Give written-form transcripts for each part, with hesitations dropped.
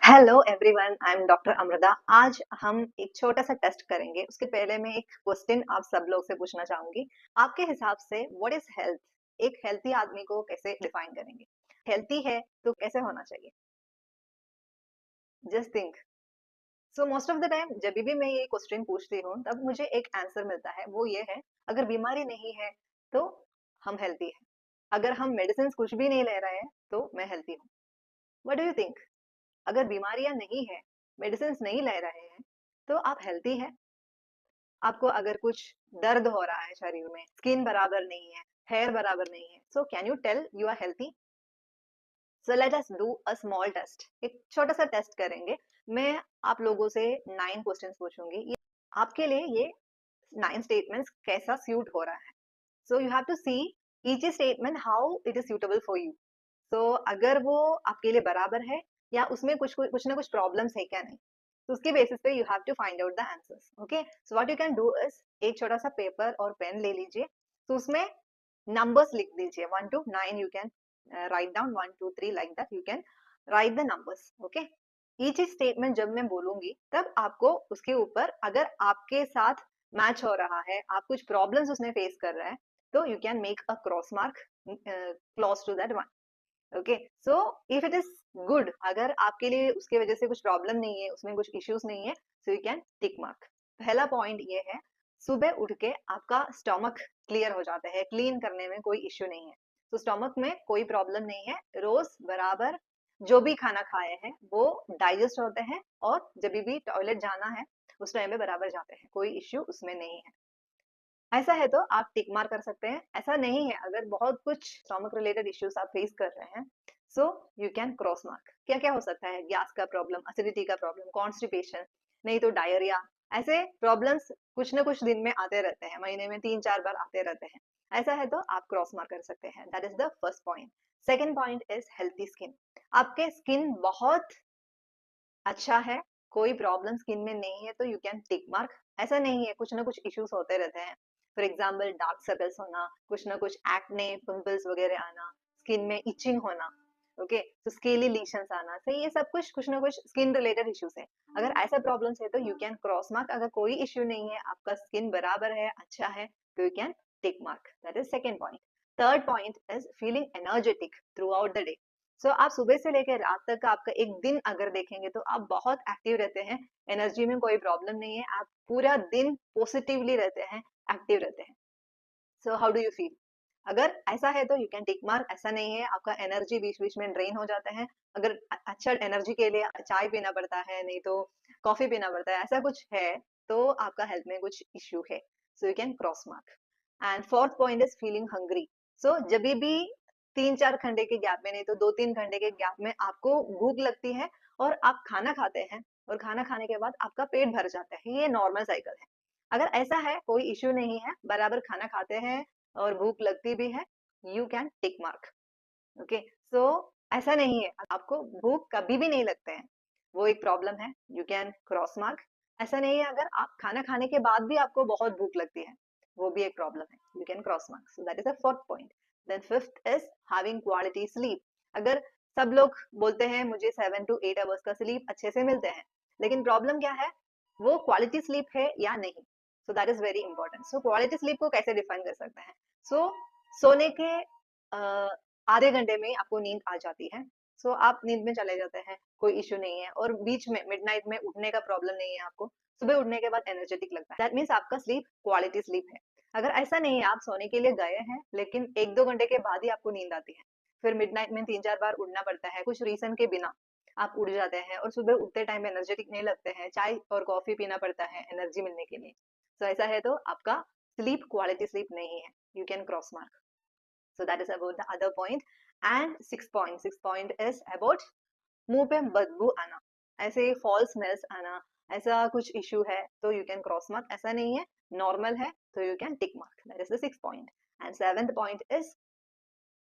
Hello everyone, I am doctor Amrita. आज हम एक छोटा सा टेस्ट करेंगे। उसके पहले मैं एक क्वेश्चन आप सब लोग से पूछना चाहूंगी। आपके हिसाब से व्हाट इज हेल्थ? एक हेल्थी आदमी को कैसे डिफाइन करेंगे? हेल्थी है तो कैसे होना चाहिए? Just think. So most of the time जब भी मैं ये क्वेश्चन पूछती हूँ तब मुझे एक आंसर मिलता है, वो ये है, अगर बीमारी नहीं है तो हम हेल्थी है। अगर हम मेडिसिन कुछ भी नहीं ले रहे हैं तो मैं हेल्थी हूँ। What do you think? अगर बीमारियां नहीं है, मेडिसिन नहीं ले रहे हैं, तो आप हेल्थी है? आपको अगर कुछ दर्द हो रहा है शरीर में, स्किन बराबर नहीं है, हेयर बराबर नहीं है, so can you tell you are healthy? So let us do a small test. एक छोटा सा टेस्ट करेंगे। मैं आप लोगों से 9 क्वेश्चंस पूछूंगी। आपके लिए ये 9 स्टेटमेंट्स कैसा सूट हो रहा है? So you have to see each statement how it is suitable for you. तो अगर वो आपके लिए बराबर है या उसमें कुछ ना कुछ प्रॉब्लम्स है क्या नहीं, तो उसके बेसिस पे you have to find out the answers. Okay, so what you can do is एक छोटा सा पेपर और पेन ले लीजिए। तो उसमें नंबर्स लिख दीजिए 1 to 9। You can write down 1 2 3 like that. You can write the numbers. Okay, each statement जब मैं बोलूंगी तब आपको उसके ऊपर, अगर आपके साथ मैच हो रहा है, आप कुछ प्रॉब्लम्स उसमें फेस कर रहे हैं, तो you can make a cross mark close to that one. Okay, so if it is good, अगर आपके लिए उसकी वजह से कुछ प्रॉब्लम नहीं है, उसमें कुछ इश्यूज नहीं है, so you can tick mark. पहला पॉइंट ये है, सुबह उठ के आपका स्टमक क्लियर हो जाता है, क्लीन करने में कोई इश्यू नहीं है। तो स्टमक में कोई प्रॉब्लम नहीं है, रोज बराबर जो भी खाना खाए हैं वो डाइजेस्ट होते हैं, और जब भी टॉयलेट जाना है उस टाइम पे बराबर जाते हैं, कोई इश्यू उसमें नहीं है। ऐसा है तो आप टिक मार्क कर सकते हैं। ऐसा नहीं है, अगर बहुत कुछ स्टमक रिलेटेड इश्यूज आप फेस कर रहे हैं, सो यू कैन क्रॉस मार्क। क्या क्या हो सकता है? गैस का प्रॉब्लम, एसिडिटी का प्रॉब्लम, कॉन्स्टिपेशन, नहीं तो डायरिया। ऐसे प्रॉब्लम्स कुछ ना कुछ दिन में आते रहते हैं, महीने में 3 4 बार आते रहते हैं। ऐसा है तो आप क्रॉस मार्क कर सकते हैं। That is the first point. Second point is healthy skin. आपके स्किन बहुत अच्छा है, कोई प्रॉब्लम स्किन में नहीं है, तो यू कैन टिक मार्क। ऐसा नहीं है, कुछ ना कुछ इश्यूज होते रहते हैं। फॉर एग्जाम्पल डार्क सर्कल्स होना, कुछ ना कुछ एक्ने, पिंपल्स वगैरह आना, स्किन में इचिंग होना, ओके, तो स्केली लीशंस आना, तो ये सब कुछ ना कुछ स्किन रिलेटेड इश्यूज है। अगर ऐसा प्रॉब्लम्स है तो यू कैन क्रॉस मार्क। अगर कोई इश्यू नहीं है, आपका स्किन बराबर है, अच्छा है, तो you can tick mark. That is second point. Third point is feeling energetic throughout the day. So आप सुबह से लेकर रात तक का आपका एक दिन अगर देखेंगे तो आप बहुत एक्टिव रहते हैं, एनर्जी में कोई प्रॉब्लम नहीं है, आप पूरा दिन पॉजिटिवली रहते हैं, एक्टिव रहते हैं। So how do you feel? अगर ऐसा है तो यू कैन टिक मार्क। ऐसा नहीं है, आपका एनर्जी बीच बीच में ड्रेन हो जाता है, अगर अच्छा एनर्जी के लिए चाय पीना पड़ता है, नहीं तो कॉफी पीना पड़ता है, ऐसा कुछ है तो आपका हेल्थ में कुछ इश्यू है। So you can cross mark. And fourth point is feeling hungry. So जब भी 3 4 घंटे के गैप में, नहीं तो 2 3 घंटे के गैप में आपको भूख लगती है और आप खाना खाते हैं, और खाना खाने के बाद आपका पेट भर जाता है, ये नॉर्मल साइकिल है। अगर ऐसा है, कोई इश्यू नहीं है, बराबर खाना खाते हैं और भूख लगती भी है, you can tick mark. Okay, so ऐसा नहीं है आपको भूख कभी भी नहीं लगते हैं, वो एक प्रॉब्लम है, यू कैन क्रॉस मार्क। ऐसा नहीं है अगर आप खाना खाने के बाद भी आपको बहुत भूख लगती है, वो भी एक प्रॉब्लम है, you can cross mark. So that is the fourth point. Then fifth is having quality sleep. अगर सब लोग बोलते हैं मुझे 7 to 8 आवर्स का स्लीप अच्छे से मिलते हैं, लेकिन प्रॉब्लम क्या है, वो क्वालिटी स्लीप है या नहीं। सो that is very important. So quality sleep को कैसे डिफाइन कर सकते हैं? सो सोने के आधे घंटे में आपको नींद आ जाती है, सो आप नींद में चले जाते हैं, कोई इश्यू नहीं है, और बीच में मिडनाइट में उठने का प्रॉब्लम नहीं है आपको, सुबह उठने के बाद एनर्जेटिक लगता है, दैट मीन्स आपका स्लीप क्वालिटी स्लीप है। अगर ऐसा नहीं है, आप सोने के लिए गए हैं लेकिन 1 2 घंटे के बाद ही आपको नींद आती है, फिर मिडनाइट में 3 4 बार उठना पड़ता है कुछ रीजन के बिना, आप उठ जाते हैं और सुबह उठते टाइम एनर्जेटिक नहीं लगते हैं, चाय और कॉफी पीना पड़ता है एनर्जी मिलने के लिए, तो ऐसा है तो आपका स्लीप क्वालिटी स्लीप नहीं है, you can cross mark. So that is about the other point. And sixth point is about मुंह पे बदबू आना, ऐसे फॉल स्मेल्स आना, ऐसा कुछ इश्यू है तो यू कैन क्रॉस मार्क। ऐसा नहीं है, नॉर्मल है, तो you can tick mark. That is the six point. And seventh point is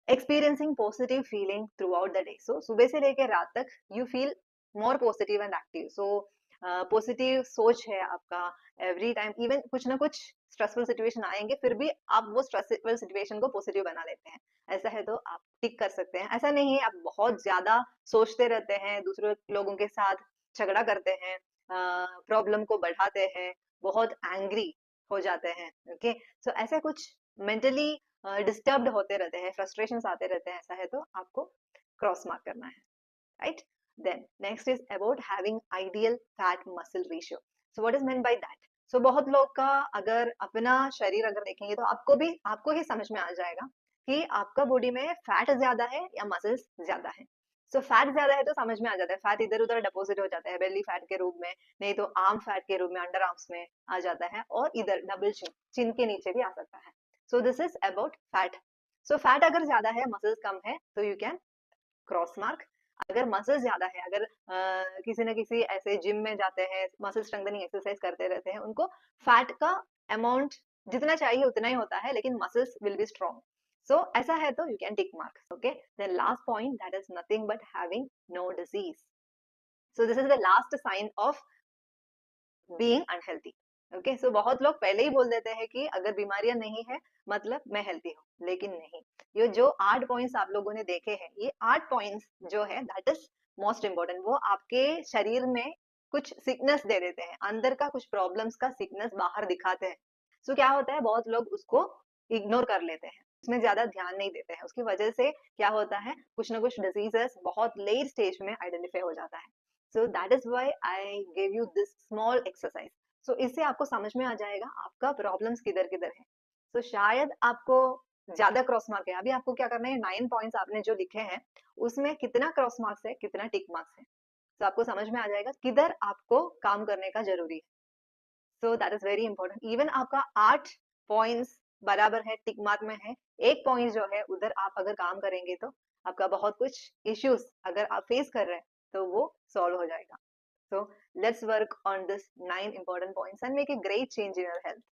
experiencing positive feeling throughout the day. So सुबह से लेकर रात तक you feel more positive and active. So positive सोच है आपका, एवरी टाइम इवन कुछ ना कुछ स्ट्रेसफुल सिचुएशन आएंगे फिर भी आप वो स्ट्रेसफुल सिचुएशन को पॉजिटिव बना लेते हैं, ऐसा है तो आप टिक कर सकते हैं। ऐसा नहीं है आप बहुत ज्यादा सोचते रहते हैं, दूसरे लोगों के साथ झगड़ा करते हैं, प्रॉब्लम को बढ़ाते हैं, बहुत एंग्री हो जाते हैं, ओके। सो ऐसा कुछ मेंटली डिस्टर्ब्ड होते रहते हैं, फ्रस्ट्रेशंस आते रहते हैं, ऐसा है तो आपको क्रॉस मार्क करना है, right? Then next is about having ideal fat muscle ratio. So what is meant by that? So बहुत लोग का अगर अपना शरीर अगर देखेंगे तो आपको ही समझ में आ जाएगा कि आपका बॉडी में फैट ज्यादा है या मसल्स ज्यादा है। सो फैट ज्यादा है तो समझ में आ जाता है, फैट इधर उधर डिपॉजिट हो जाता है बेली फैट के रूप में, नहीं तो आर्म फैट के रूप में अंडर आर्म्स में आ जाता है, और इधर डबल चिन के नीचे भी आ सकता है। सो this is about fat. So fat अगर ज्यादा है मसल्स कम है तो यू कैन क्रॉस मार्क। अगर मसल्स ज्यादा है, अगर किसी न किसी ऐसे जिम में जाते हैं, मसल स्ट्रेंथनिंग एक्सरसाइज करते रहते हैं, उनको फैट का अमाउंट जितना चाहिए उतना ही होता है लेकिन muscles will be strong. So ऐसा है तो you can tick marks, okay. Then last point, that is nothing but having no disease. So this is the last sign of being unhealthy, okay. So बहुत लोग पहले ही बोल देते हैं कि अगर बीमारियां नहीं है मतलब मैं हेल्थी हूँ, लेकिन नहीं। ये जो 8 पॉइंट्स आप लोगों ने देखे हैं, ये 8 पॉइंट्स जो है दैट इज मोस्ट इम्पोर्टेंट। वो आपके शरीर में कुछ सिकनेस दे देते हैं, अंदर का कुछ प्रॉब्लम्स का सिकनेस बाहर दिखाते हैं। सो क्या होता है, बहुत लोग उसको इग्नोर कर लेते हैं, उसमें ज्यादा ध्यान नहीं देते हैं, उसकी वजह से क्या होता है, कुछ ना कुछ डिजीजेस बहुत लेट स्टेज में आइडेंटिफाई हो जाता है। So that is why I give you this small exercise. So इससे आपको समझ में आ जाएगा आपका प्रॉब्लम्स किधर किधर है। तो शायद आपको ज्यादा क्रॉस मार्क है, अभी आपको क्या करना है, 9 पॉइंट्स आपने जो लिखे हैं उसमें कितना क्रॉस मार्क्स है, कितना टिक मार्क्स है, तो आपको समझ में आ जाएगा किधर आपको काम करने का जरूरी है। So that is very important. Even आपका 8 पॉइंट्स बराबर है, टिक मार्क में है, एक पॉइंट जो है उधर आप अगर काम करेंगे तो आपका बहुत कुछ इश्यूज अगर आप फेस कर रहे हैं तो वो सॉल्व हो जाएगा। So let's work on this 9 important points and make a great change in your health.